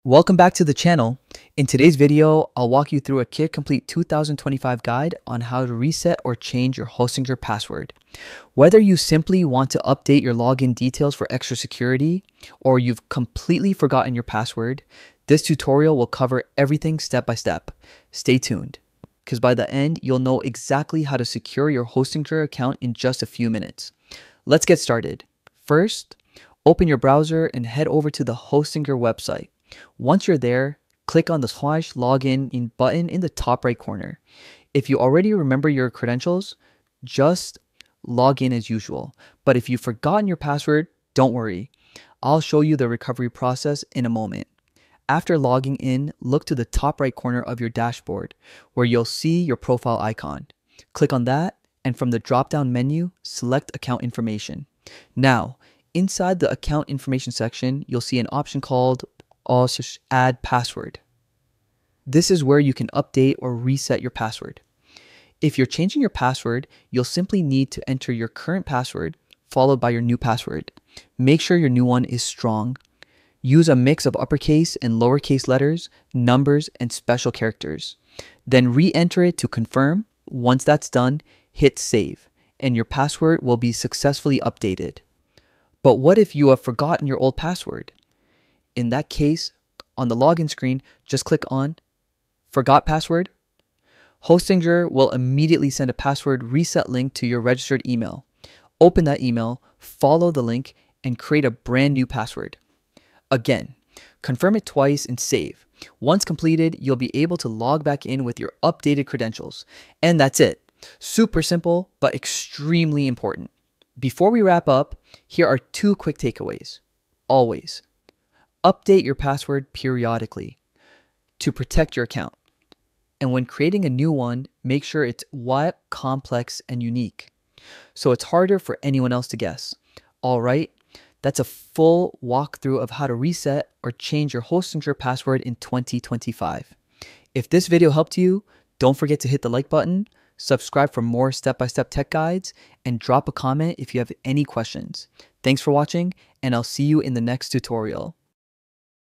Welcome back to the channel. In today's video, I'll walk you through a Kit Complete 2025 guide on how to reset or change your Hostinger password. Whether you simply want to update your login details for extra security, or you've completely forgotten your password, this tutorial will cover everything step by step. Stay tuned, because by the end, you'll know exactly how to secure your Hostinger account in just a few minutes. Let's get started. First, open your browser and head over to the Hostinger website. Once you're there, click on the /login button in the top right corner. If you already remember your credentials, just log in as usual. But if you've forgotten your password, don't worry. I'll show you the recovery process in a moment. After logging in, look to the top right corner of your dashboard where you'll see your profile icon. Click on that, and from the drop-down menu, select Account Information. Now, inside the Account Information section, you'll see an option called Add Password. This is where you can update or reset your password. If you're changing your password, you'll simply need to enter your current password followed by your new password. Make sure your new one is strong. Use a mix of uppercase and lowercase letters, numbers, and special characters. Then re-enter it to confirm. Once that's done, hit save, and your password will be successfully updated. But what if you have forgotten your old password? In that case, on the login screen, just click on Forgot Password. Hostinger will immediately send a password reset link to your registered email. Open that email, follow the link, and create a brand new password. Again, confirm it twice and save. Once completed, you'll be able to log back in with your updated credentials. And that's it. Super simple, but extremely important. Before we wrap up, here are two quick takeaways. Always update your password periodically to protect your account. And when creating a new one, make sure it's wide, complex, and unique, so it's harder for anyone else to guess. All right, that's a full walkthrough of how to reset or change your Hostinger password in 2025. If this video helped you, don't forget to hit the like button, subscribe for more step-by-step tech guides, and drop a comment if you have any questions. Thanks for watching, and I'll see you in the next tutorial.